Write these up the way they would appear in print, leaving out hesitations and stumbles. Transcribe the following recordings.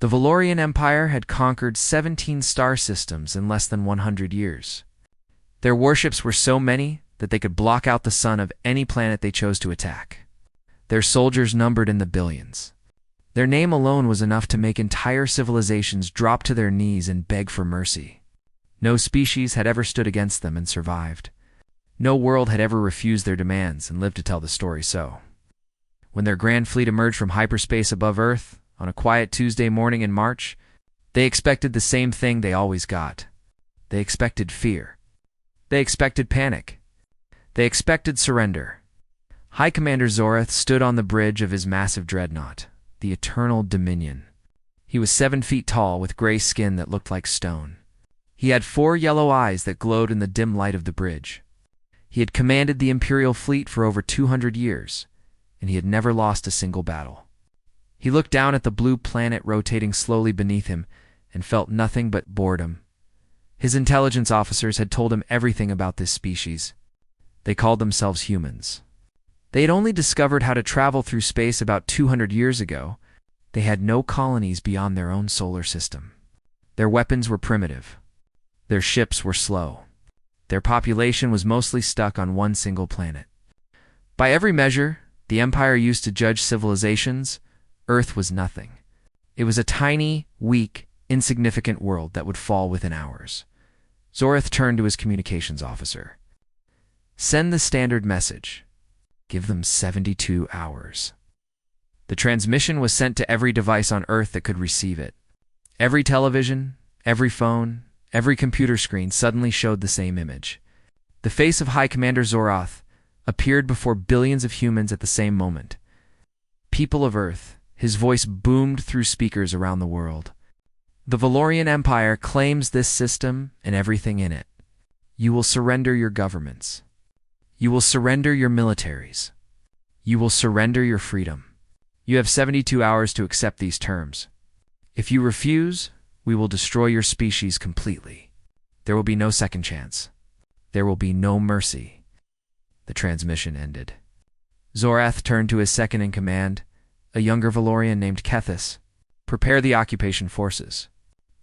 The Valorian Empire had conquered 17 star systems in less than 100 years. Their warships were so many that they could block out the sun of any planet they chose to attack. Their soldiers numbered in the billions. Their name alone was enough to make entire civilizations drop to their knees and beg for mercy. No species had ever stood against them and survived. No world had ever refused their demands and lived to tell the story so. When their grand fleet emerged from hyperspace above Earth, on a quiet Tuesday morning in March, they expected the same thing they always got. They expected fear. They expected panic. They expected surrender. High Commander Zorath stood on the bridge of his massive dreadnought, the Eternal Dominion. He was 7 feet tall with gray skin that looked like stone. He had 4 yellow eyes that glowed in the dim light of the bridge. He had commanded the Imperial fleet for over 200 years, and he had never lost a single battle. He looked down at the blue planet rotating slowly beneath him and felt nothing but boredom. His intelligence officers had told him everything about this species. They called themselves humans. They had only discovered how to travel through space about 200 years ago. They had no colonies beyond their own solar system. Their weapons were primitive. Their ships were slow. Their population was mostly stuck on one single planet. By every measure the Empire used to judge civilizations, Earth was nothing. It was a tiny, weak, insignificant world that would fall within hours. Zorath turned to his communications officer. "Send the standard message. Give them 72 hours. The transmission was sent to every device on Earth that could receive it. Every television, every phone, every computer screen suddenly showed the same image. The face of High Commander Zorath appeared before billions of humans at the same moment. People of Earth, his voice boomed through speakers around the world. The Valorian Empire claims this system and everything in it. You will surrender your governments. You will surrender your militaries. You will surrender your freedom. You have 72 hours to accept these terms. If you refuse, we will destroy your species completely. There will be no second chance. There will be no mercy." The transmission ended. Zorath turned to his second-in-command, a younger Valorian named Kethis. "Prepare the occupation forces.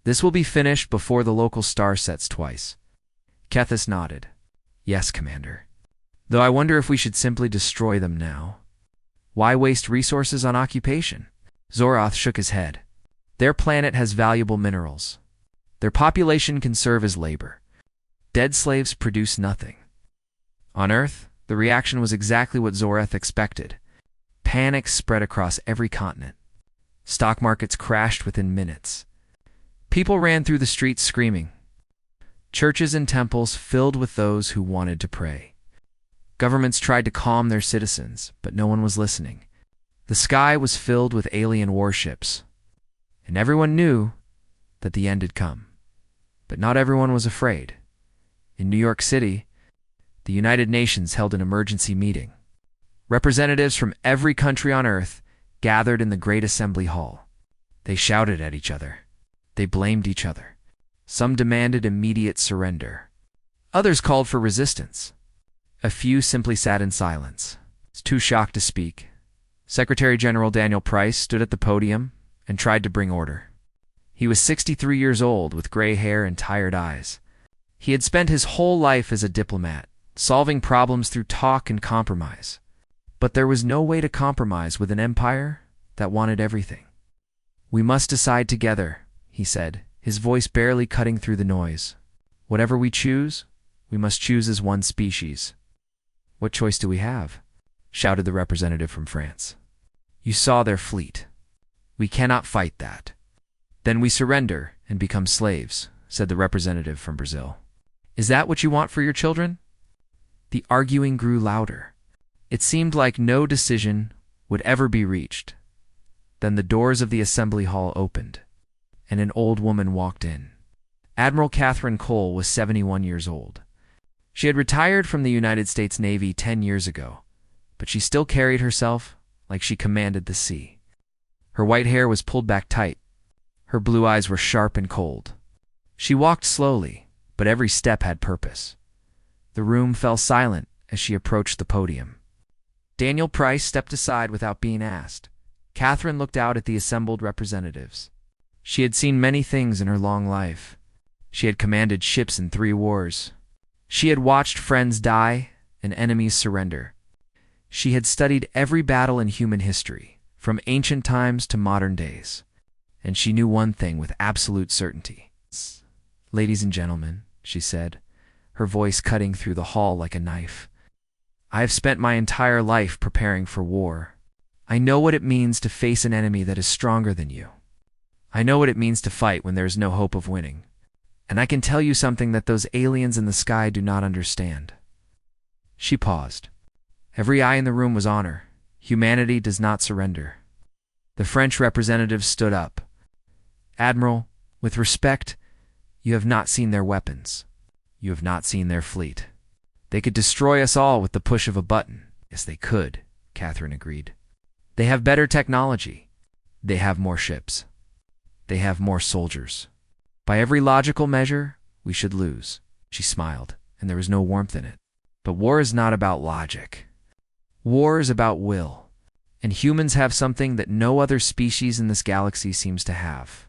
This will be finished before the local star sets twice." Kethis nodded. "Yes, Commander. Though I wonder if we should simply destroy them now. Why waste resources on occupation?" Zorath shook his head. "Their planet has valuable minerals. Their population can serve as labor. Dead slaves produce nothing." On Earth, the reaction was exactly what Zorath expected. Panic spread across every continent. Stock markets crashed within minutes. People ran through the streets screaming. Churches and temples filled with those who wanted to pray. Governments tried to calm their citizens, but no one was listening. The sky was filled with alien warships, and everyone knew that the end had come. But not everyone was afraid. In New York City, the United Nations held an emergency meeting. Representatives from every country on Earth gathered in the Great Assembly Hall. They shouted at each other. They blamed each other. Some demanded immediate surrender. Others called for resistance. A few simply sat in silence, too shocked to speak. Secretary General Daniel Price stood at the podium and tried to bring order. He was 63 years old with gray hair and tired eyes. He had spent his whole life as a diplomat, solving problems through talk and compromise. But there was no way to compromise with an empire that wanted everything. "We must decide together," he said, his voice barely cutting through the noise. "Whatever we choose, we must choose as one species." "What choice do we have?" shouted the representative from France. "You saw their fleet. We cannot fight that." "Then we surrender and become slaves," said the representative from Brazil. "Is that what you want for your children?" The arguing grew louder. It seemed like no decision would ever be reached. Then the doors of the assembly hall opened, and an old woman walked in. Admiral Catherine Cole was 71 years old. She had retired from the United States Navy 10 years ago, but she still carried herself like she commanded the sea. Her white hair was pulled back tight. Her blue eyes were sharp and cold. She walked slowly, but every step had purpose. The room fell silent as she approached the podium. Daniel Price stepped aside without being asked. Catherine looked out at the assembled representatives. She had seen many things in her long life. She had commanded ships in 3 wars. She had watched friends die and enemies surrender. She had studied every battle in human history, from ancient times to modern days. And she knew one thing with absolute certainty. "Ladies and gentlemen," she said, her voice cutting through the hall like a knife, "I have spent my entire life preparing for war. I know what it means to face an enemy that is stronger than you. I know what it means to fight when there is no hope of winning. And I can tell you something that those aliens in the sky do not understand." She paused. Every eye in the room was on her. Humanity does not surrender. The French representative stood up. "Admiral, with respect, you have not seen their weapons. You have not seen their fleet. They could destroy us all with the push of a button." "Yes, they could," Catherine agreed. "They have better technology. They have more ships. They have more soldiers. By every logical measure, we should lose." She smiled, and there was no warmth in it. "But war is not about logic. War is about will. And humans have something that no other species in this galaxy seems to have.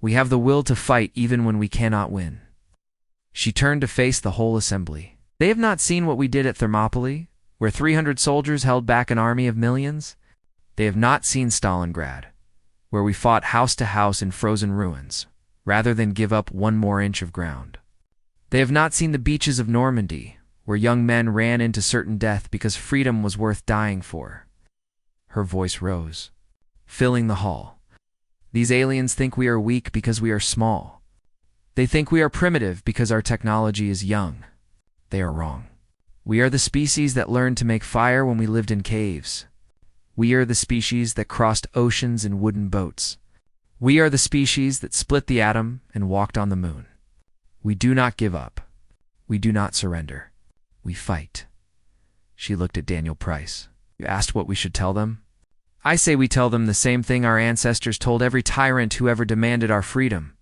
We have the will to fight even when we cannot win." She turned to face the whole assembly. "They have not seen what we did at Thermopylae, where 300 soldiers held back an army of millions. They have not seen Stalingrad, where we fought house to house in frozen ruins, rather than give up one more inch of ground. They have not seen the beaches of Normandy, where young men ran into certain death because freedom was worth dying for." Her voice rose, filling the hall. "These aliens think we are weak because we are small. They think we are primitive because our technology is young. They are wrong. We are the species that learned to make fire when we lived in caves. We are the species that crossed oceans in wooden boats. We are the species that split the atom and walked on the moon. We do not give up. We do not surrender. We fight." She looked at Daniel Price. "You asked what we should tell them? I say we tell them the same thing our ancestors told every tyrant who ever demanded our freedom."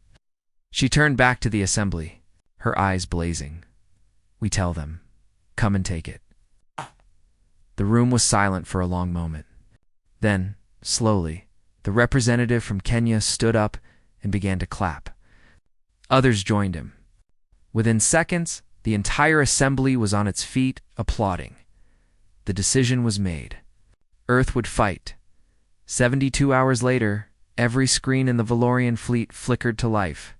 She turned back to the assembly, her eyes blazing. "We tell them, come and take it." The room was silent for a long moment. Then, slowly, the representative from Kenya stood up and began to clap. Others joined him. Within seconds, the entire assembly was on its feet, applauding. The decision was made. Earth would fight. 72 hours later, every screen in the Valorian fleet flickered to life.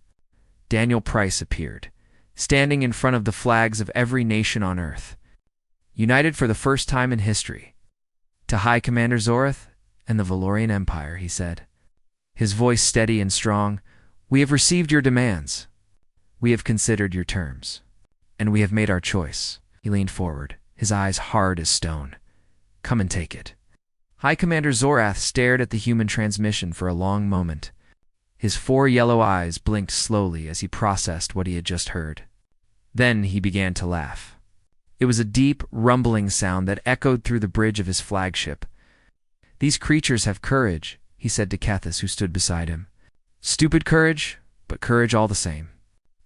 Daniel Price appeared, standing in front of the flags of every nation on Earth, united for the first time in history. "To High Commander Zorath and the Valorian Empire," he said, his voice steady and strong, "we have received your demands. We have considered your terms. And we have made our choice." He leaned forward, his eyes hard as stone. "Come and take it." High Commander Zorath stared at the human transmission for a long moment. His 4 yellow eyes blinked slowly as he processed what he had just heard. Then he began to laugh. It was a deep, rumbling sound that echoed through the bridge of his flagship. "These creatures have courage," he said to Kethis, who stood beside him. "Stupid courage, but courage all the same.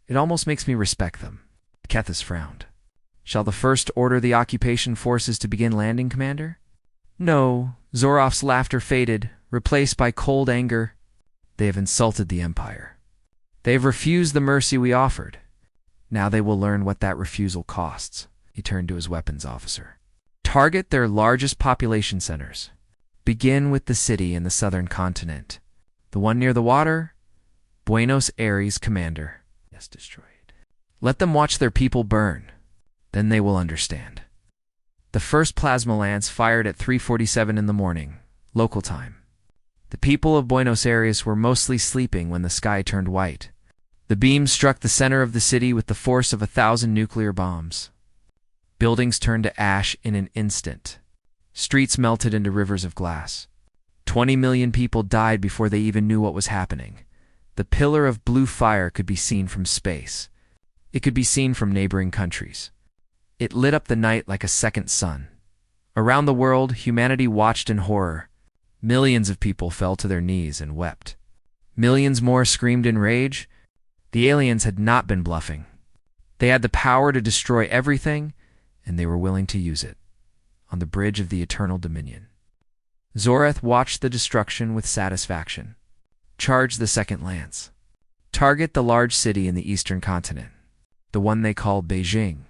It almost makes me respect them." Kethis frowned. "Shall the First order the occupation forces to begin landing, Commander?" "No." Zoroff's laughter faded, replaced by cold anger. "They have insulted the Empire. They have refused the mercy we offered. Now they will learn what that refusal costs." He turned to his weapons officer. "Target their largest population centers. Begin with the city in the southern continent. The one near the water? Buenos Aires, Commander." "Yes, destroyed." "Let them watch their people burn. Then they will understand." The first plasma lance fired at 3:47 in the morning, local time. The people of Buenos Aires were mostly sleeping when the sky turned white. The beam struck the center of the city with the force of 1,000 nuclear bombs. Buildings turned to ash in an instant. Streets melted into rivers of glass. 20 million people died before they even knew what was happening. The pillar of blue fire could be seen from space. It could be seen from neighboring countries. It lit up the night like a second sun. Around the world, humanity watched in horror. Millions of people fell to their knees and wept. Millions more screamed in rage. The aliens had not been bluffing. They had the power to destroy everything, and they were willing to use it. On the bridge of the Eternal Dominion. Zorath watched the destruction with satisfaction. Charge the second lance. Target the large city in the eastern continent, the one they call Beijing.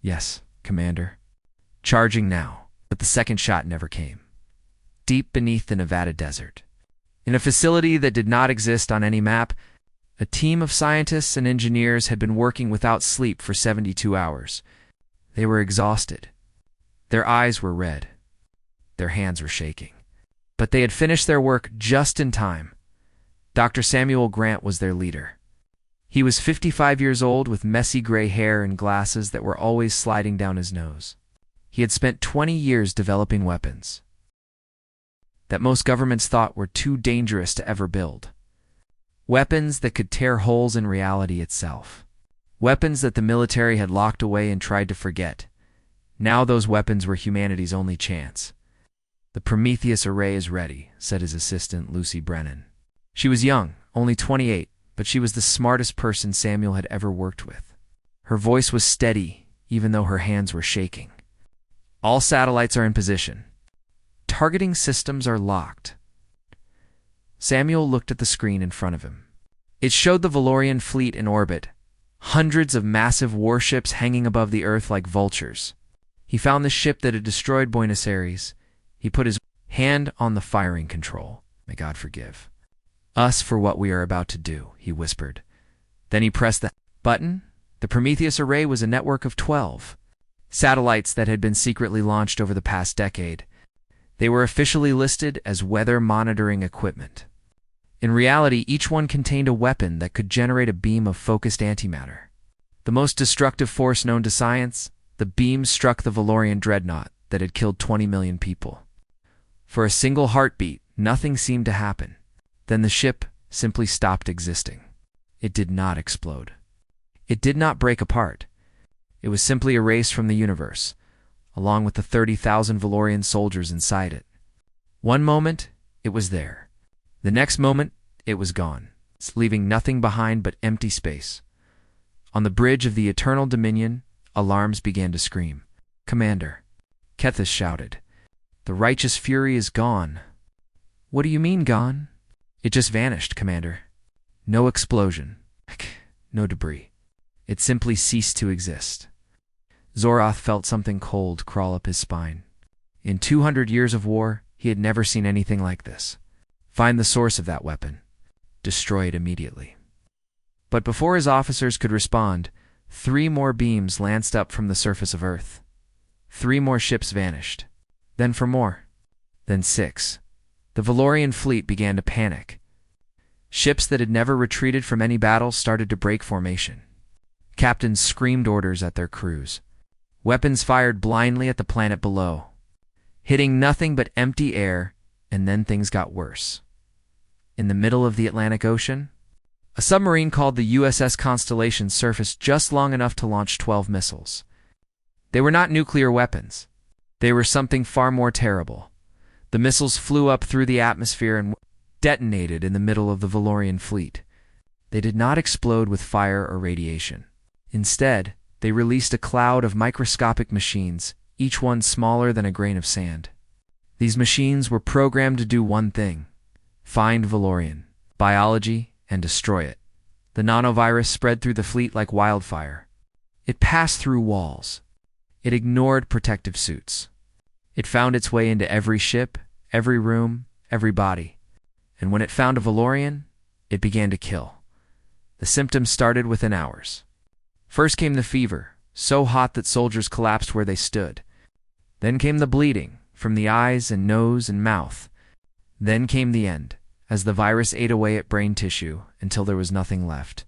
Yes, Commander. Charging now. But the second shot never came. Deep beneath the Nevada desert, in a facility that did not exist on any map, a team of scientists and engineers had been working without sleep for 72 hours. They were exhausted. Their eyes were red. Their hands were shaking. But they had finished their work just in time. Dr. Samuel Grant was their leader. He was 55 years old with messy gray hair and glasses that were always sliding down his nose. He had spent 20 years developing weapons that most governments thought were too dangerous to ever build. Weapons that could tear holes in reality itself. Weapons that the military had locked away and tried to forget. Now those weapons were humanity's only chance. "The Prometheus array is ready," said his assistant, Lucy Brennan. She was young, only 28, but she was the smartest person Samuel had ever worked with. Her voice was steady, even though her hands were shaking. "All satellites are in position. Targeting systems are locked." Samuel looked at the screen in front of him. It showed the Valorian fleet in orbit, hundreds of massive warships hanging above the Earth like vultures. He found the ship that had destroyed Buenos Aires. He put his hand on the firing control. "May God forgive us for what we are about to do," he whispered. Then he pressed the button. The Prometheus array was a network of 12 satellites that had been secretly launched over the past decade. They were officially listed as weather monitoring equipment. In reality, each one contained a weapon that could generate a beam of focused antimatter. The most destructive force known to science, the beam struck the Valorian dreadnought that had killed 20 million people. For a single heartbeat, nothing seemed to happen. Then the ship simply stopped existing. It did not explode. It did not break apart. It was simply erased from the universe, along with the 30,000 Valorian soldiers inside it. One moment, it was there. The next moment, it was gone, leaving nothing behind but empty space. On the bridge of the Eternal Dominion, alarms began to scream. "Commander," Kethis shouted, "the righteous fury is gone." "What do you mean, gone?" "It just vanished, Commander. No explosion. No debris. It simply ceased to exist." Zorath felt something cold crawl up his spine. In 200 years of war, he had never seen anything like this. Find the source of that weapon. Destroy it immediately. But before his officers could respond, 3 more beams lanced up from the surface of Earth. 3 more ships vanished. Then 4 more. Then 6. The Valorian fleet began to panic. Ships that had never retreated from any battle started to break formation. Captains screamed orders at their crews. Weapons fired blindly at the planet below, hitting nothing but empty air, and then things got worse. In the middle of the Atlantic Ocean, a submarine called the USS Constellation surfaced just long enough to launch 12 missiles. They were not nuclear weapons. They were something far more terrible. The missiles flew up through the atmosphere and detonated in the middle of the Valorian fleet. They did not explode with fire or radiation. Instead, they released a cloud of microscopic machines, each one smaller than a grain of sand. These machines were programmed to do one thing: find Valorian biology and destroy it. The nanovirus spread through the fleet like wildfire. It passed through walls. It ignored protective suits. It found its way into every ship, every room, every body. And when it found a Valorian, it began to kill. The symptoms started within hours. First came the fever, so hot that soldiers collapsed where they stood. Then came the bleeding, from the eyes and nose and mouth. Then came the end, as the virus ate away at brain tissue until there was nothing left.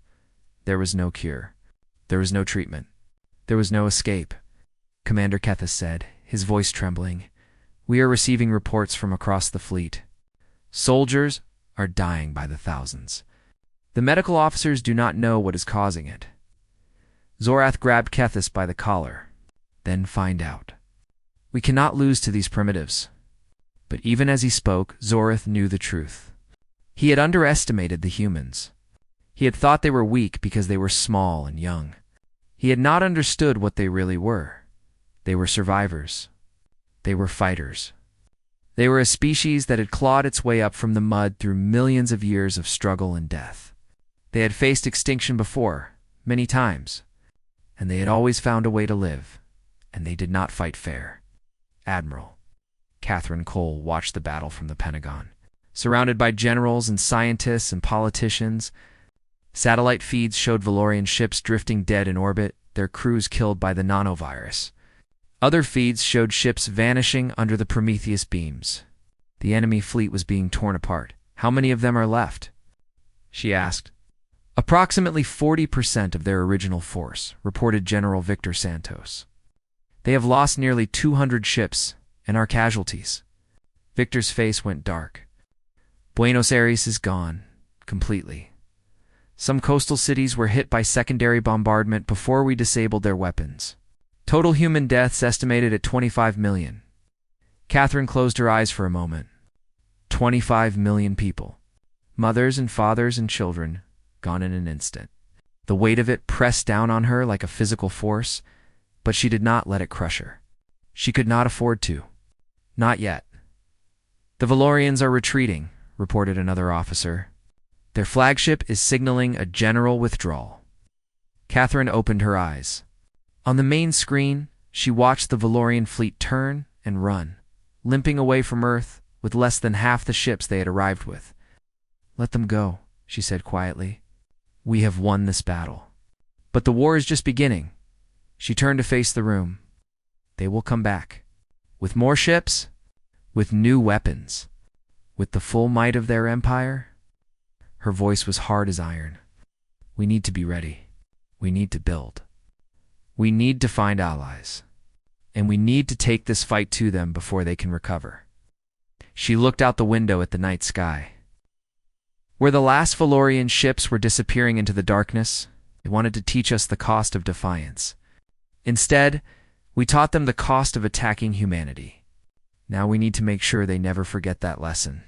There was no cure. There was no treatment. There was no escape. Commander Kethis said, his voice trembling, "We are receiving reports from across the fleet. Soldiers are dying by the thousands. The medical officers do not know what is causing it." Zorath grabbed Kethis by the collar. "Then find out. We cannot lose to these primitives." But even as he spoke, Zorath knew the truth. He had underestimated the humans. He had thought they were weak because they were small and young. He had not understood what they really were. They were survivors. They were fighters. They were a species that had clawed its way up from the mud through millions of years of struggle and death. They had faced extinction before, many times, and they had always found a way to live, and they did not fight fair. Admiral Catherine Cole watched the battle from the Pentagon. Surrounded by generals and scientists and politicians, satellite feeds showed Valorian ships drifting dead in orbit, their crews killed by the nanovirus. Other feeds showed ships vanishing under the Prometheus beams. The enemy fleet was being torn apart. "How many of them are left?" she asked. "Approximately 40% of their original force," reported General Victor Santos. "They have lost nearly 200 ships and are casualties." Victor's face went dark. "Buenos Aires is gone, completely. Some coastal cities were hit by secondary bombardment before we disabled their weapons. Total human deaths estimated at 25 million. Catherine closed her eyes for a moment. 25 million people. Mothers and fathers and children, gone in an instant. The weight of it pressed down on her like a physical force, but she did not let it crush her. She could not afford to. Not yet. "The Valorians are retreating," reported another officer. "Their flagship is signaling a general withdrawal." Catherine opened her eyes. On the main screen, she watched the Valorian fleet turn and run, limping away from Earth with less than half the ships they had arrived with. "Let them go," she said quietly. "We have won this battle. But the war is just beginning." She turned to face the room. "They will come back. With more ships, with new weapons, with the full might of their empire." Her voice was hard as iron. "We need to be ready. We need to build. We need to find allies. And we need to take this fight to them before they can recover." She looked out the window at the night sky. Where the last Valorian ships were disappearing into the darkness, they wanted to teach us the cost of defiance. Instead, we taught them the cost of attacking humanity. Now we need to make sure they never forget that lesson.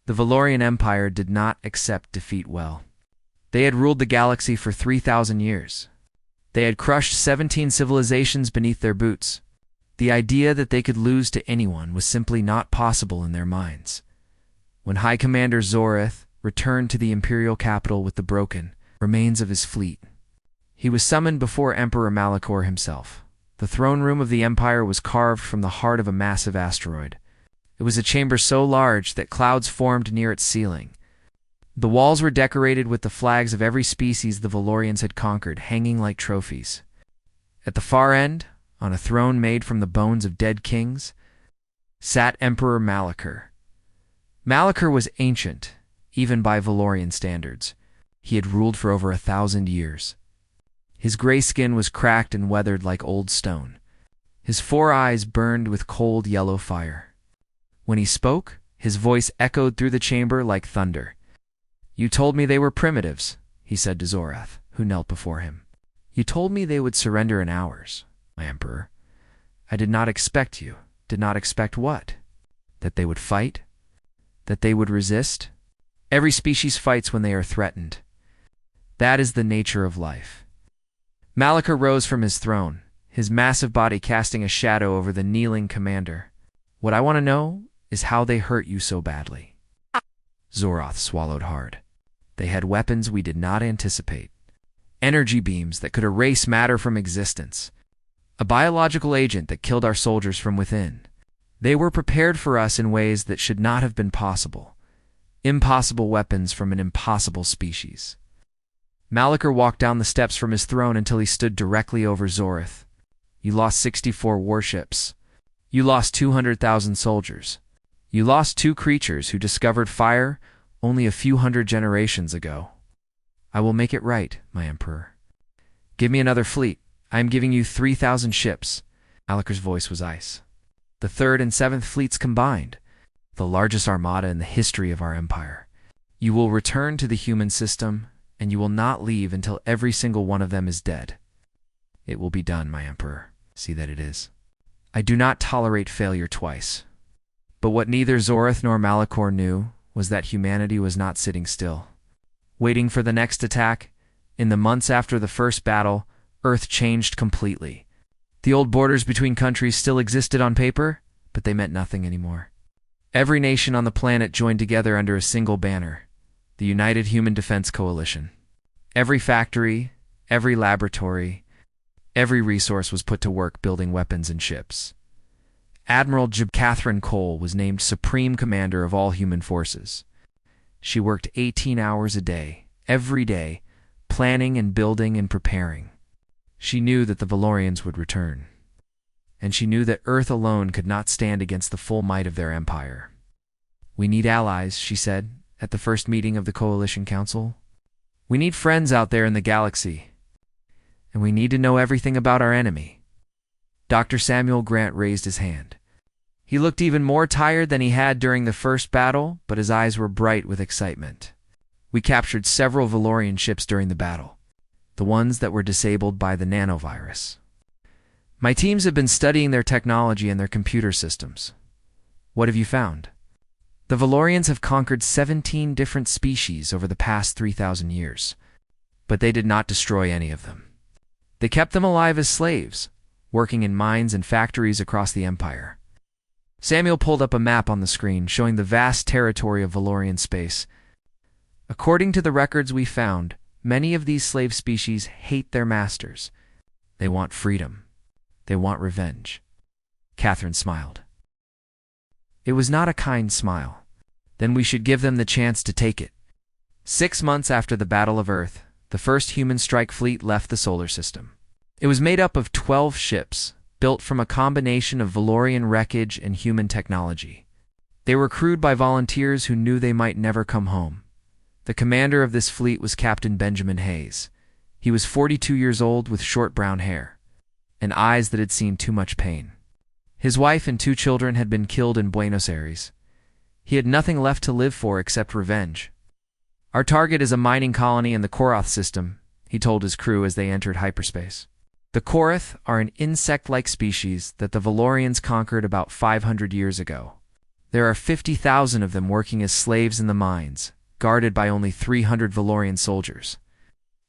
The Valorian Empire did not accept defeat well. They had ruled the galaxy for 3,000 years. They had crushed 17 civilizations beneath their boots. The idea that they could lose to anyone was simply not possible in their minds. When High Commander Zorith returned to the Imperial capital with the broken remains of his fleet, he was summoned before Emperor Malachor himself. The throne room of the Empire was carved from the heart of a massive asteroid. It was a chamber so large that clouds formed near its ceiling. The walls were decorated with the flags of every species the Valorians had conquered, hanging like trophies. At the far end, on a throne made from the bones of dead kings, sat Emperor Malachor. Malachor was ancient, even by Valorian standards. He had ruled for over 1,000 years. His gray skin was cracked and weathered like old stone. His 4 eyes burned with cold yellow fire. When he spoke, his voice echoed through the chamber like thunder. "You told me they were primitives," he said to Zorath, who knelt before him. "You told me they would surrender in hours, my emperor. I did not expect you. Did not expect what? That they would fight? That they would resist? Every species fights when they are threatened. That is the nature of life." Malachor rose from his throne, his massive body casting a shadow over the kneeling commander. "What I want to know is how they hurt you so badly." Zorath swallowed hard. "They had weapons we did not anticipate. Energy beams that could erase matter from existence. A biological agent that killed our soldiers from within. They were prepared for us in ways that should not have been possible. Impossible weapons from an impossible species." Malachor walked down the steps from his throne until he stood directly over Zorath. "You lost 64 warships. You lost 200,000 soldiers. You lost 2 creatures who discovered fire only a few hundred generations ago. I will make it right, my emperor. Give me another fleet. I am giving you 3,000 ships." Malachor's voice was ice. "The 3rd and 7th fleets combined, the largest armada in the history of our empire. You will return to the human system, and you will not leave until every single one of them is dead. It will be done, my emperor. See that it is. I do not tolerate failure twice." But what neither Zorath nor Malachor knew was that humanity was not sitting still. Waiting for the next attack, in the months after the first battle, Earth changed completely. The old borders between countries still existed on paper, but they meant nothing anymore. Every nation on the planet joined together under a single banner, the United Human Defense Coalition. Every factory, every laboratory, every resource was put to work building weapons and ships. Admiral Catherine Cole was named Supreme Commander of all human forces. She worked 18 hours a day, every day, planning and building and preparing. She knew that the Valorians would return. And she knew that Earth alone could not stand against the full might of their empire. "We need allies," she said at the first meeting of the Coalition Council. "We need friends out there in the galaxy. And we need to know everything about our enemy." Dr. Samuel Grant raised his hand. He looked even more tired than he had during the first battle, but his eyes were bright with excitement. "We captured several Valorian ships during the battle, the ones that were disabled by the nanovirus. My teams have been studying their technology and their computer systems. What have you found? The Valorians have conquered 17 different species over the past 3,000 years, but they did not destroy any of them. They kept them alive as slaves, working in mines and factories across the Empire." Samuel pulled up a map on the screen showing the vast territory of Valorian space. "According to the records we found, many of these slave species hate their masters. They want freedom. They want revenge." Catherine smiled. It was not a kind smile. "Then we should give them the chance to take it." 6 months after the Battle of Earth, the first human strike fleet left the solar system. It was made up of 12 ships, built from a combination of Valorian wreckage and human technology. They were crewed by volunteers who knew they might never come home. The commander of this fleet was Captain Benjamin Hayes. He was 42 years old with short brown hair and eyes that had seen too much pain. His wife and 2 children had been killed in Buenos Aires. He had nothing left to live for except revenge. "Our target is a mining colony in the Korath system," he told his crew as they entered hyperspace. "The Korath are an insect-like species that the Valorians conquered about 500 years ago. There are 50,000 of them working as slaves in the mines, guarded by only 300 Valorian soldiers."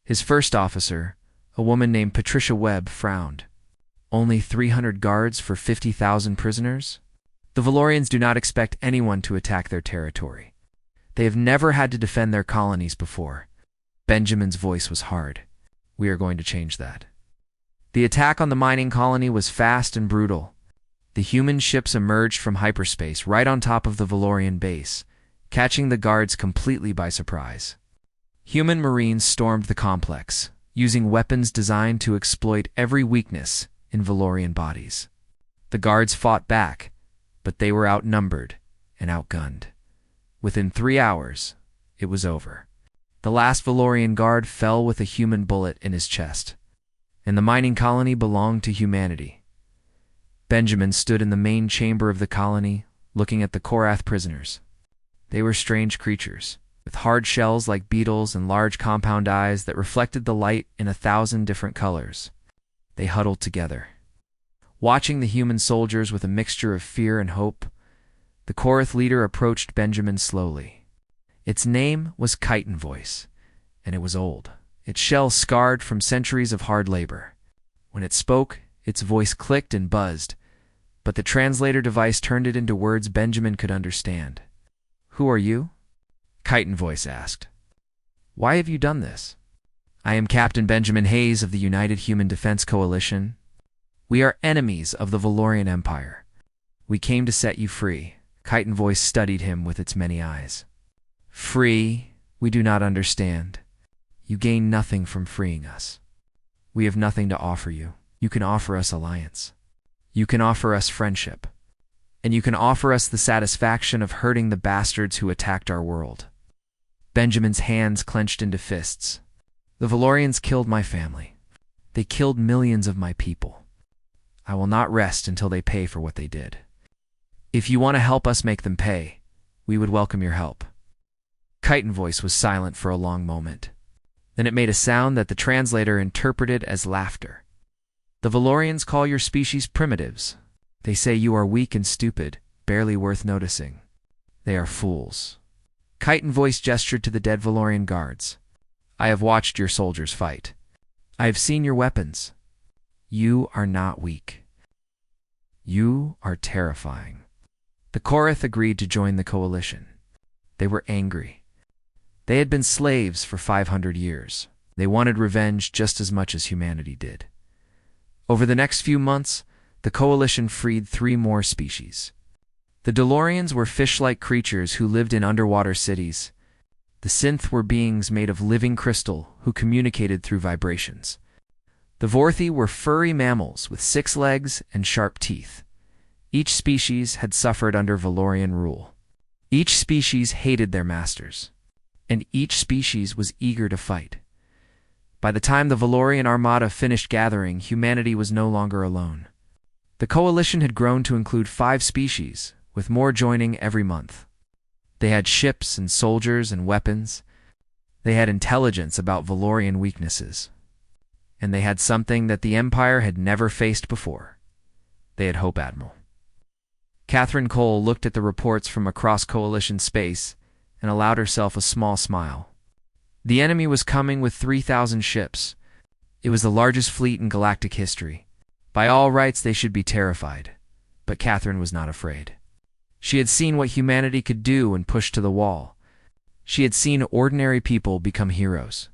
His first officer, a woman named Patricia Webb, frowned. "Only 300 guards for 50,000 prisoners? The Valorians do not expect anyone to attack their territory. They have never had to defend their colonies before." Benjamin's voice was hard. "We are going to change that." The attack on the mining colony was fast and brutal. The human ships emerged from hyperspace right on top of the Valorian base, catching the guards completely by surprise. Human Marines stormed the complex, using weapons designed to exploit every weakness in Valorian bodies. The guards fought back, but they were outnumbered and outgunned. Within 3 hours, it was over. The last Valorian guard fell with a human bullet in his chest, and the mining colony belonged to humanity. Benjamin stood in the main chamber of the colony, looking at the Korath prisoners. They were strange creatures, with hard shells like beetles and large compound eyes that reflected the light in 1,000 different colors. They huddled together, watching the human soldiers with a mixture of fear and hope. The Korath leader approached Benjamin slowly. Its name was Chitin Voice, and it was old, its shell scarred from centuries of hard labor. When it spoke, its voice clicked and buzzed, but the translator device turned it into words Benjamin could understand. "Who are you?" Chitin Voice asked. "Why have you done this?" "I am Captain Benjamin Hayes of the United Human Defense Coalition. We are enemies of the Valorian Empire. We came to set you free." Chitin Voice studied him with its many eyes. "Free? We do not understand. You gain nothing from freeing us. We have nothing to offer you. You can offer us alliance. You can offer us friendship. And you can offer us the satisfaction of hurting the bastards who attacked our world." Benjamin's hands clenched into fists. "The Valorians killed my family. They killed millions of my people. I will not rest until they pay for what they did. If you want to help us make them pay, we would welcome your help." Chitin Voice was silent for a long moment. Then it made a sound that the translator interpreted as laughter. "The Valorians call your species primitives. They say you are weak and stupid, barely worth noticing. They are fools." Chitin Voice gestured to the dead Valorian guards. "I have watched your soldiers fight. I have seen your weapons. You are not weak. You are terrifying. The Korath agreed to join the coalition. They were angry. They had been slaves for 500 years. They wanted revenge just as much as humanity did. Over the next few months, the coalition freed 3 more species. The Delorians were fish-like creatures who lived in underwater cities. The Synth were beings made of living crystal who communicated through vibrations. The Vorthi were furry mammals with 6 legs and sharp teeth. Each species had suffered under Valorian rule. Each species hated their masters, and each species was eager to fight. By the time the Valorian armada finished gathering, humanity was no longer alone. The coalition had grown to include 5 species, with more joining every month. They had ships and soldiers and weapons. They had intelligence about Valorian weaknesses. And they had something that the Empire had never faced before. They had Hope Admiral. Catherine Cole looked at the reports from across coalition space and allowed herself a small smile. The enemy was coming with 3,000 ships. It was the largest fleet in galactic history. By all rights, they should be terrified. But Catherine was not afraid. She had seen what humanity could do when pushed to the wall. She had seen ordinary people become heroes.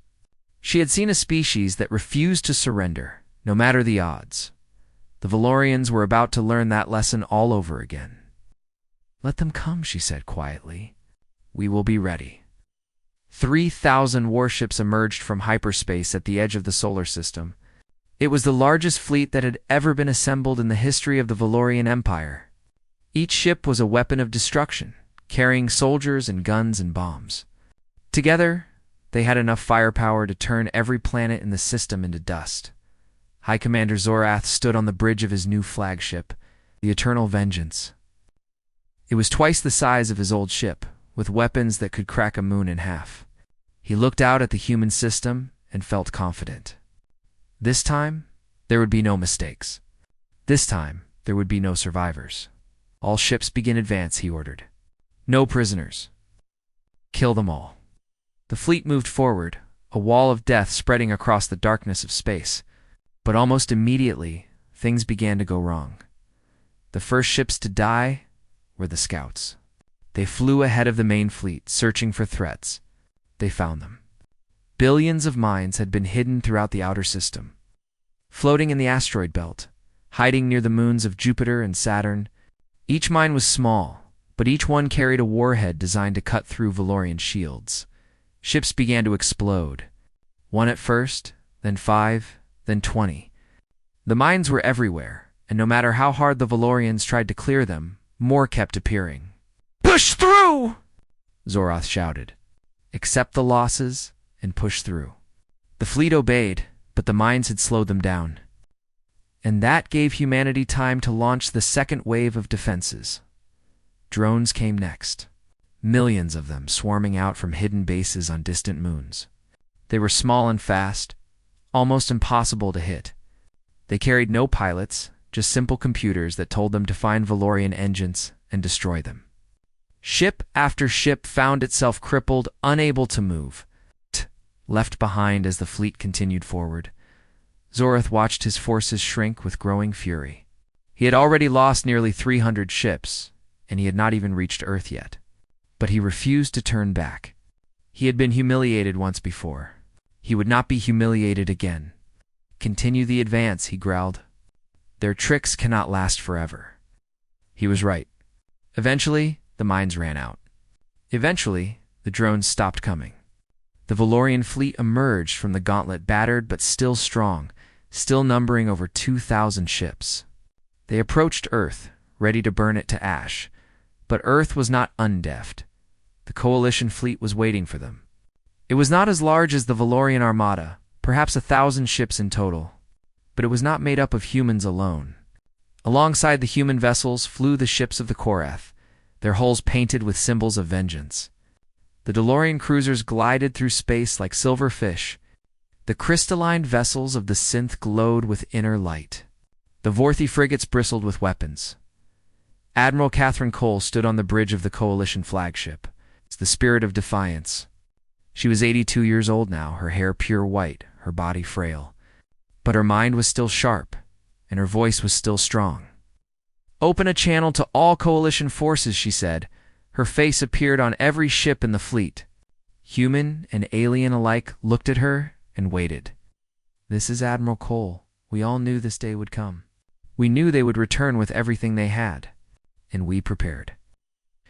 She had seen a species that refused to surrender, no matter the odds. The Valorians were about to learn that lesson all over again. "Let them come," she said quietly. "We will be ready." 3,000 warships emerged from hyperspace at the edge of the solar system. It was the largest fleet that had ever been assembled in the history of the Valorian Empire. Each ship was a weapon of destruction, carrying soldiers and guns and bombs. Together, they had enough firepower to turn every planet in the system into dust. High Commander Zorath stood on the bridge of his new flagship, the Eternal Vengeance. It was twice the size of his old ship, with weapons that could crack a moon in half. He looked out at the human system and felt confident. This time, there would be no mistakes. This time, there would be no survivors. "All ships begin advance," he ordered. "No prisoners. Kill them all." The fleet moved forward, a wall of death spreading across the darkness of space. But almost immediately, things began to go wrong. The first ships to die were the scouts. They flew ahead of the main fleet, searching for threats. They found them. Billions of mines had been hidden throughout the outer system. Floating in the asteroid belt, hiding near the moons of Jupiter and Saturn, each mine was small, but each one carried a warhead designed to cut through Valorian shields. Ships began to explode. 1 at first, then 5, then 20. The mines were everywhere, and no matter how hard the Valorians tried to clear them, more kept appearing. "Push through!" Zorath shouted. "Accept the losses and push through." The fleet obeyed, but the mines had slowed them down. And that gave humanity time to launch the second wave of defenses. Drones came next. Millions of them swarming out from hidden bases on distant moons. They were small and fast, almost impossible to hit. They carried no pilots, just simple computers that told them to find Valorian engines and destroy them. Ship after ship found itself crippled, unable to move, left behind as the fleet continued forward. Zorath watched his forces shrink with growing fury. He had already lost nearly 300 ships, and he had not even reached Earth yet. But he refused to turn back. He had been humiliated once before. He would not be humiliated again. "Continue the advance," he growled. "Their tricks cannot last forever." He was right. Eventually, the mines ran out. Eventually, the drones stopped coming. The Valorian fleet emerged from the gauntlet battered but still strong, still numbering over 2,000 ships. They approached Earth, ready to burn it to ash. But Earth was not undeft. The coalition fleet was waiting for them. It was not as large as the Valorian armada, perhaps 1,000 ships in total. But it was not made up of humans alone. Alongside the human vessels flew the ships of the Korath, their hulls painted with symbols of vengeance. The Delorian cruisers glided through space like silver fish. The crystalline vessels of the synth glowed with inner light. The Vorthi frigates bristled with weapons. Admiral Catherine Cole stood on the bridge of the coalition flagship. It's the spirit of defiance. She was 82 years old now, her hair pure white, her body frail. But her mind was still sharp, and her voice was still strong. "Open a channel to all coalition forces," she said. Her face appeared on every ship in the fleet. Human and alien alike looked at her and waited. "This is Admiral Cole. We all knew this day would come. We knew they would return with everything they had, and we prepared."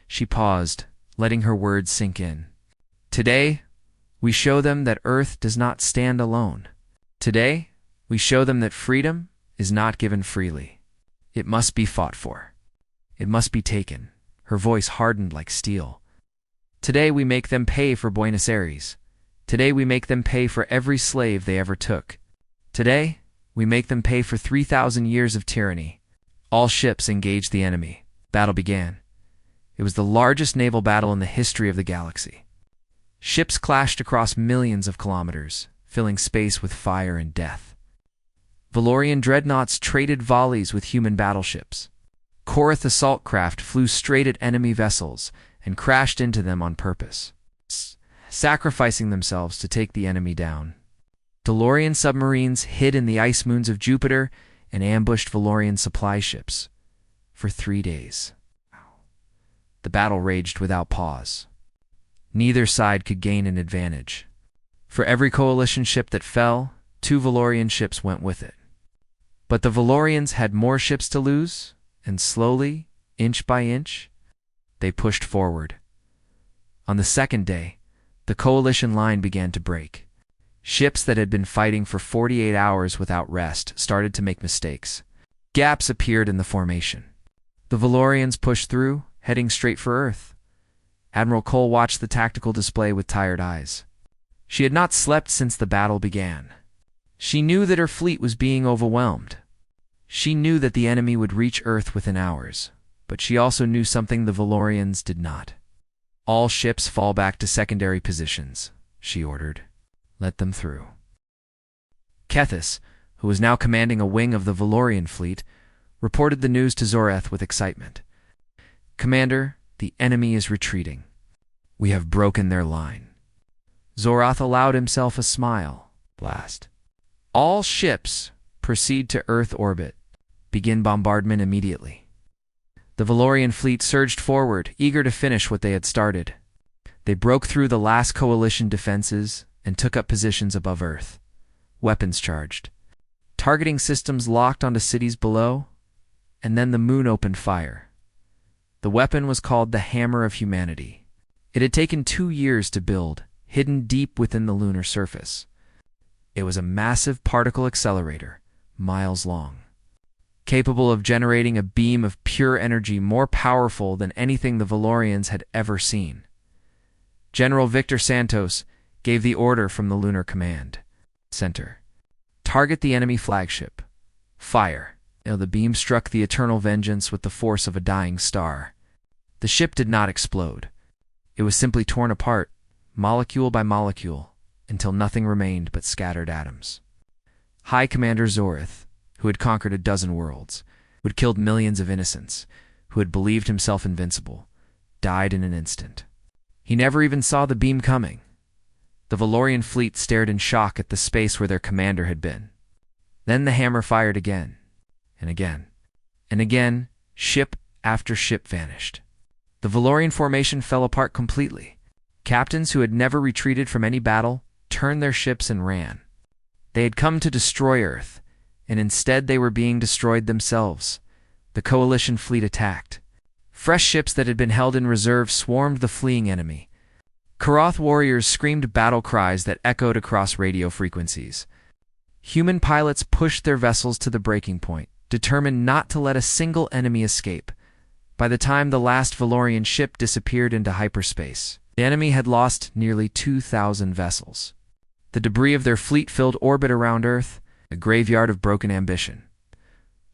She paused, letting her words sink in. "Today, we show them that Earth does not stand alone. Today, we show them that freedom is not given freely. It must be fought for. It must be taken." Her voice hardened like steel. "Today we make them pay for Buenos Aires. Today we make them pay for every slave they ever took. Today we make them pay for 3,000 years of tyranny." All ships engaged the enemy. Battle began. It was the largest naval battle in the history of the galaxy. Ships clashed across millions of kilometers, filling space with fire and death. Valorian dreadnoughts traded volleys with human battleships. Korath assault craft flew straight at enemy vessels and crashed into them on purpose, sacrificing themselves to take the enemy down. Delorian submarines hid in the ice moons of Jupiter and ambushed Valorian supply ships. For 3 days, the battle raged without pause. Neither side could gain an advantage. For every coalition ship that fell, 2 Valorian ships went with it. But the Valorians had more ships to lose, and slowly, inch by inch, they pushed forward. On the second day, the coalition line began to break. Ships that had been fighting for 48 hours without rest started to make mistakes. Gaps appeared in the formation. The Valorians pushed through, heading straight for Earth. Admiral Cole watched the tactical display with tired eyes. She had not slept since the battle began. She knew that her fleet was being overwhelmed. She knew that the enemy would reach Earth within hours, but she also knew something the Valorians did not. "All ships fall back to secondary positions," she ordered. "Let them through." Kethis, who was now commanding a wing of the Valorian fleet, reported the news to Zoreth with excitement. "Commander, the enemy is retreating. We have broken their line." Zorath allowed himself a smile. "Blast. All ships proceed to Earth orbit. Begin bombardment immediately." The Valorian fleet surged forward, eager to finish what they had started. They broke through the last coalition defenses and took up positions above Earth. Weapons charged. Targeting systems locked onto cities below, and then the moon opened fire. The weapon was called the Hammer of Humanity. It had taken 2 years to build, hidden deep within the lunar surface. It was a massive particle accelerator, miles long, capable of generating a beam of pure energy more powerful than anything the Valorians had ever seen. General Victor Santos gave the order from the Lunar Command Center. "Target the enemy flagship. Fire." The beam struck the Eternal Vengeance with the force of a dying star. The ship did not explode. It was simply torn apart, molecule by molecule, until nothing remained but scattered atoms. High Commander Zorith, who had conquered a dozen worlds, who had killed millions of innocents, who had believed himself invincible, died in an instant. He never even saw the beam coming. The Valorian fleet stared in shock at the space where their commander had been. Then the hammer fired again, and again, and again. Ship after ship vanished. The Valorian formation fell apart completely. Captains who had never retreated from any battle turned their ships and ran. They had come to destroy Earth, and instead they were being destroyed themselves. The coalition fleet attacked. Fresh ships that had been held in reserve swarmed the fleeing enemy. Korath warriors screamed battle cries that echoed across radio frequencies. Human pilots pushed their vessels to the breaking point, determined not to let a single enemy escape. By the time the last Valorian ship disappeared into hyperspace, the enemy had lost nearly 2,000 vessels. The debris of their fleet filled orbit around Earth, a graveyard of broken ambition.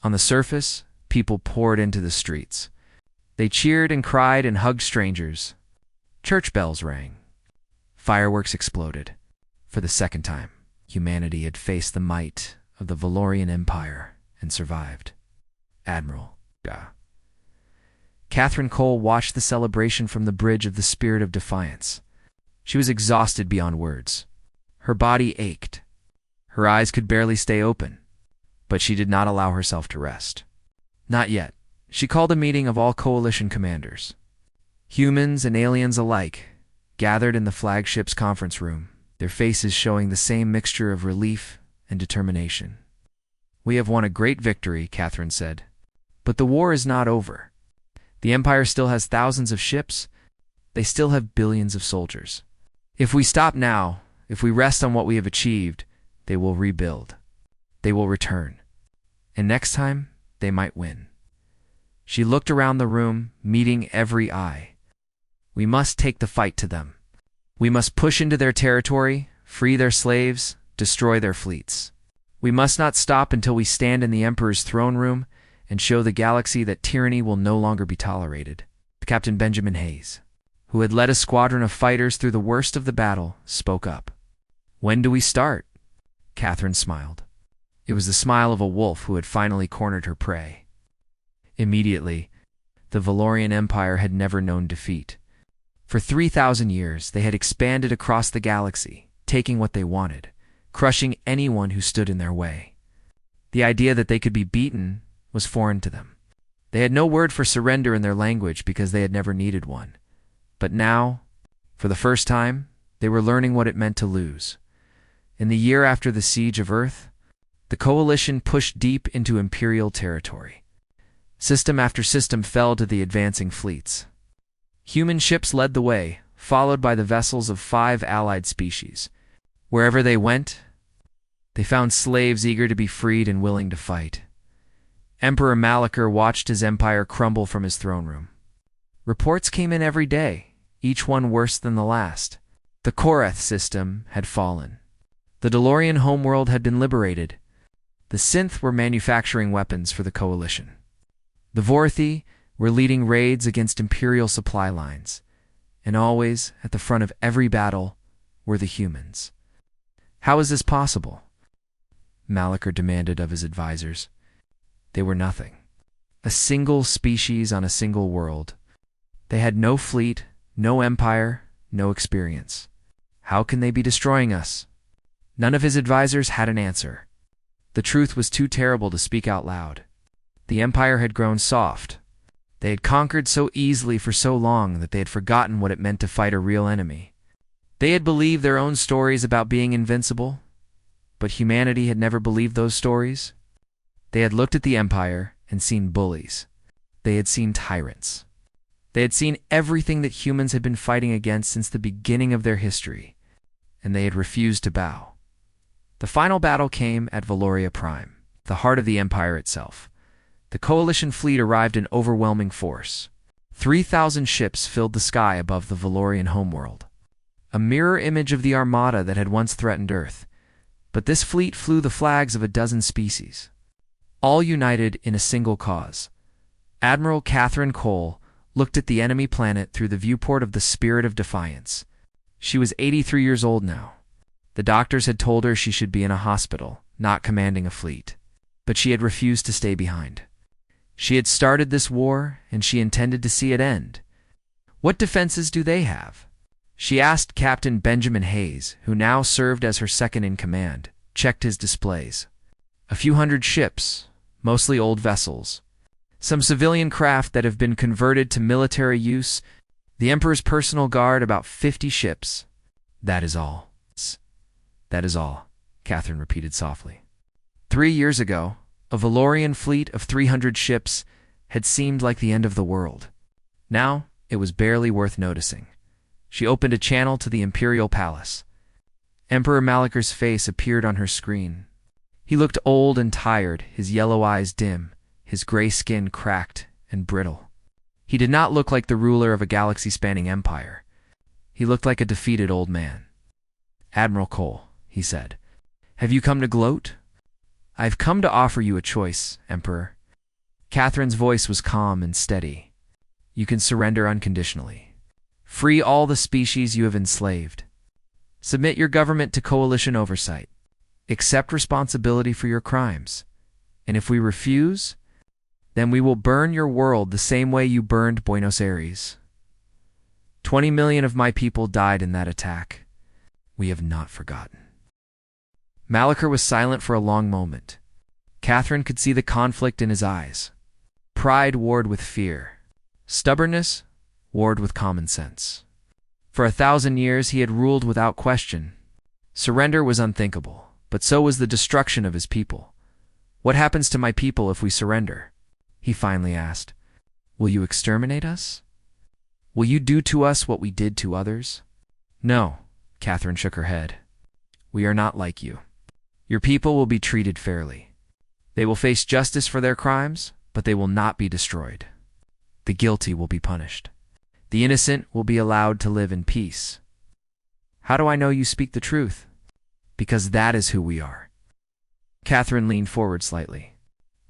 On the surface, people poured into the streets. They cheered and cried and hugged strangers. Church bells rang. Fireworks exploded. For the second time, humanity had faced the might of the Valorian Empire and survived. Admiral Ga. Catherine Cole watched the celebration from the bridge of the Spirit of Defiance. She was exhausted beyond words. Her body ached. Her eyes could barely stay open, but she did not allow herself to rest. Not yet, She called a meeting of all coalition commanders. Humans and aliens alike gathered in the flagship's conference room, their faces showing the same mixture of relief and determination. "We have won a great victory," Catherine said. "But the war is not over. The Empire still has thousands of ships. They still have billions of soldiers. If we stop now, if we rest on what we have achieved, they will rebuild. They will return. And next time, they might win." She looked around the room, meeting every eye. "We must take the fight to them. We must push into their territory, free their slaves, destroy their fleets. We must not stop until we stand in the Emperor's throne room and show the galaxy that tyranny will no longer be tolerated." Captain Benjamin Hayes, who had led a squadron of fighters through the worst of the battle, spoke up. "When do we start?" Catherine smiled. It was the smile of a wolf who had finally cornered her prey. Immediately, the Valorian Empire had never known defeat. For 3,000 years, they had expanded across the galaxy, taking what they wanted, crushing anyone who stood in their way. The idea that they could be beaten was foreign to them. They had no word for surrender in their language because they had never needed one. But now, for the first time, they were learning what it meant to lose. In the year after the siege of Earth, the coalition pushed deep into Imperial territory. System after system fell to the advancing fleets. Human ships led the way, followed by the vessels of 5 allied species. Wherever they went, they found slaves eager to be freed and willing to fight. Emperor Malachar watched his empire crumble from his throne room. Reports came in every day, each one worse than the last. The Korath system had fallen. The Delorian homeworld had been liberated. The Synth were manufacturing weapons for the coalition. The Vorthi were leading raids against Imperial supply lines. And always, at the front of every battle, were the humans. How is this possible? Malachar demanded of his advisors. They were nothing. A single species on a single world. They had no fleet, no empire, no experience. How can they be destroying us? None of his advisors had an answer. The truth was too terrible to speak out loud. The Empire had grown soft. They had conquered so easily for so long that they had forgotten what it meant to fight a real enemy. They had believed their own stories about being invincible, but humanity had never believed those stories. They had looked at the Empire and seen bullies. They had seen tyrants. They had seen everything that humans had been fighting against since the beginning of their history, and they had refused to bow. The final battle came at Valoria Prime, the heart of the Empire itself. The coalition fleet arrived in overwhelming force. 3,000 ships filled the sky above the Valorian homeworld, a mirror image of the armada that had once threatened Earth. But this fleet flew the flags of a dozen species, all united in a single cause. Admiral Catherine Cole looked at the enemy planet through the viewport of the Spirit of Defiance. She was 83 years old now. The doctors had told her she should be in a hospital, not commanding a fleet. But she had refused to stay behind. She had started this war, and she intended to see it end. What defenses do they have? She asked Captain Benjamin Hayes, who now served as her second-in-command, checked his displays. A few hundred ships, mostly old vessels. Some civilian craft that have been converted to military use. The Emperor's personal guard, about 50 ships. That is all. That is all, Catherine repeated softly. 3 years ago, a Valorian fleet of 300 ships had seemed like the end of the world. Now, it was barely worth noticing. She opened a channel to the Imperial Palace. Emperor Malachar's face appeared on her screen. He looked old and tired, his yellow eyes dim, his gray skin cracked and brittle. He did not look like the ruler of a galaxy-spanning empire. He looked like a defeated old man. "Admiral Cole," he said, "have you come to gloat?" "I've come to offer you a choice, Emperor." Catherine's voice was calm and steady. "You can surrender unconditionally. Free all the species you have enslaved. Submit your government to coalition oversight. Accept responsibility for your crimes. And if we refuse, then we will burn your world the same way you burned Buenos Aires. 20 million of my people died in that attack. We have not forgotten." Malachar was silent for a long moment. Catherine could see the conflict in his eyes. Pride warred with fear. Stubbornness warred with common sense. For 1,000 years he had ruled without question. Surrender was unthinkable, but so was the destruction of his people. "What happens to my people if we surrender?" he finally asked. "Will you exterminate us? Will you do to us what we did to others?" "No," Catherine shook her head. "We are not like you. Your people will be treated fairly. They will face justice for their crimes, but they will not be destroyed. The guilty will be punished. The innocent will be allowed to live in peace." "How do I know you speak the truth?" "Because that is who we are." Catherine leaned forward slightly.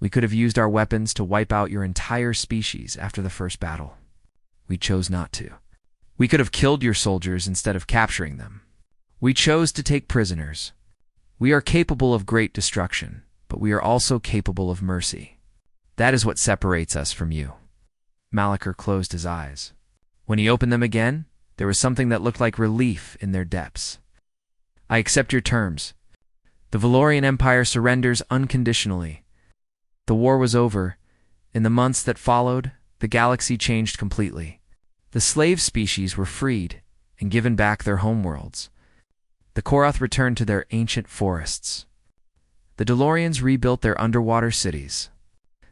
"We could have used our weapons to wipe out your entire species after the first battle. We chose not to. We could have killed your soldiers instead of capturing them. We chose to take prisoners. We are capable of great destruction, but we are also capable of mercy. That is what separates us from you." Malachar closed his eyes. When he opened them again, there was something that looked like relief in their depths. "I accept your terms. The Valorian Empire surrenders unconditionally." The war was over. In the months that followed, the galaxy changed completely. The slave species were freed and given back their homeworlds. The Koroth returned to their ancient forests. The Delorians rebuilt their underwater cities.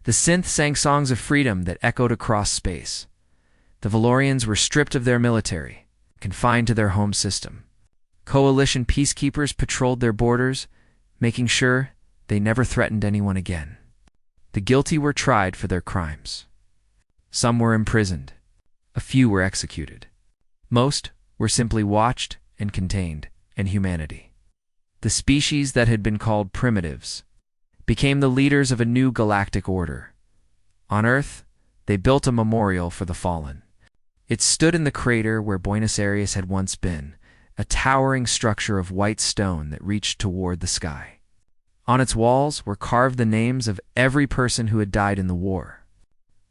The synth sang songs of freedom that echoed across space. The Valorians were stripped of their military, confined to their home system. Coalition peacekeepers patrolled their borders, making sure they never threatened anyone again. The guilty were tried for their crimes. Some were imprisoned. A few were executed. Most were simply watched and contained in humanity. The species that had been called primitives became the leaders of a new galactic order. On Earth, they built a memorial for the fallen. It stood in the crater where Buenos Aires had once been, a towering structure of white stone that reached toward the sky. On its walls were carved the names of every person who had died in the war.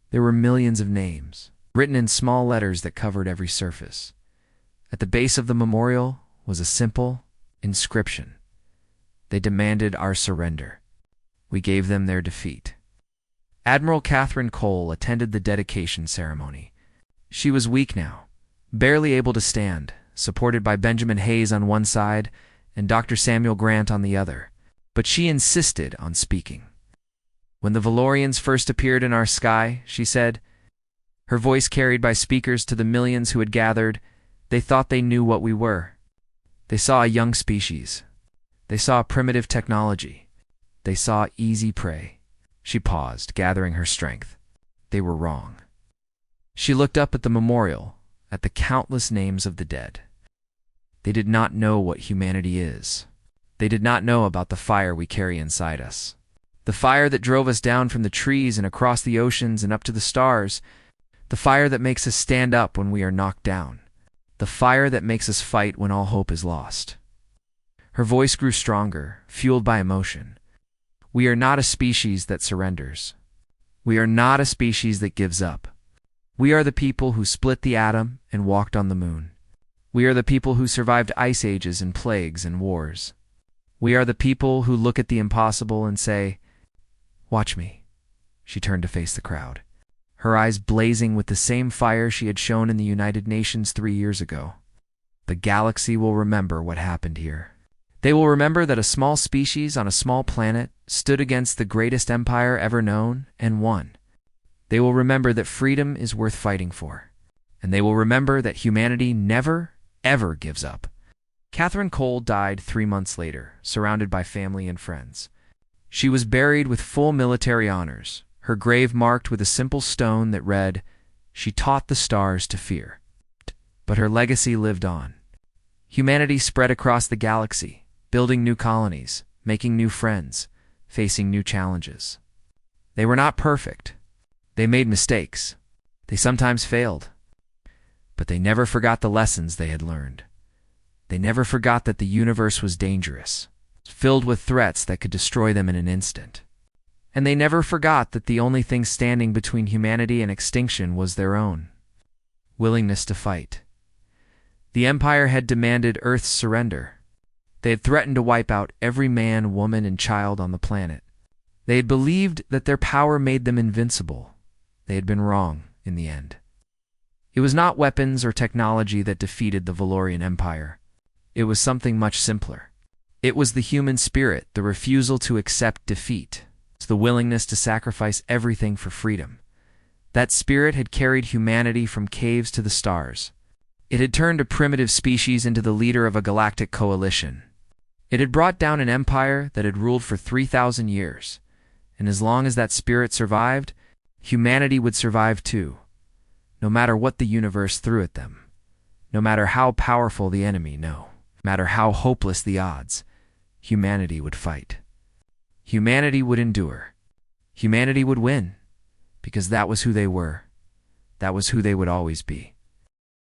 There were millions of names, written in small letters that covered every surface. At the base of the memorial was a simple inscription. They demanded our surrender. We gave them their defeat. Admiral Catherine Cole attended the dedication ceremony. She was weak now, barely able to stand, supported by Benjamin Hayes on one side and Dr. Samuel Grant on the other, but she insisted on speaking. "When the Valorians first appeared in our sky," she said, her voice carried by speakers to the millions who had gathered, "they thought they knew what we were. They saw a young species. They saw primitive technology. They saw easy prey." She paused, gathering her strength. They were wrong. She looked up at the memorial, at the countless names of the dead. They did not know what humanity is. They did not know about the fire we carry inside us. The fire that drove us down from the trees and across the oceans and up to the stars. The fire that makes us stand up when we are knocked down. The fire that makes us fight when all hope is lost. Her voice grew stronger, fueled by emotion. "We are not a species that surrenders. We are not a species that gives up. We are the people who split the atom and walked on the moon. We are the people who survived ice ages and plagues and wars. We are the people who look at the impossible and say, 'Watch me.'" She turned to face the crowd, her eyes blazing with the same fire she had shown in the United Nations 3 years ago. "The galaxy will remember what happened here. They will remember that a small species on a small planet stood against the greatest empire ever known and won. They will remember that freedom is worth fighting for. And they will remember that humanity never, ever gives up." Catherine Cole died 3 months later, surrounded by family and friends. She was buried with full military honors, her grave marked with a simple stone that read, "She taught the stars to fear." But her legacy lived on. Humanity spread across the galaxy, building new colonies, making new friends, facing new challenges. They were not perfect. They made mistakes. They sometimes failed. But they never forgot the lessons they had learned. They never forgot that the universe was dangerous, filled with threats that could destroy them in an instant. And they never forgot that the only thing standing between humanity and extinction was their own willingness to fight. The Empire had demanded Earth's surrender. They had threatened to wipe out every man, woman, and child on the planet. They had believed that their power made them invincible, they had been wrong in the end. It was not weapons or technology that defeated the Valorian Empire. It was something much simpler. It was the human spirit, the refusal to accept defeat. It's the willingness to sacrifice everything for freedom. That spirit had carried humanity from caves to the stars. It had turned a primitive species into the leader of a galactic coalition. It had brought down an empire that had ruled for 3,000 years. And as long as that spirit survived, humanity would survive too. No matter what the universe threw at them. No matter how powerful the enemy, no matter how hopeless the odds, humanity would fight. Humanity would endure. Humanity would win. Because that was who they were. That was who they would always be.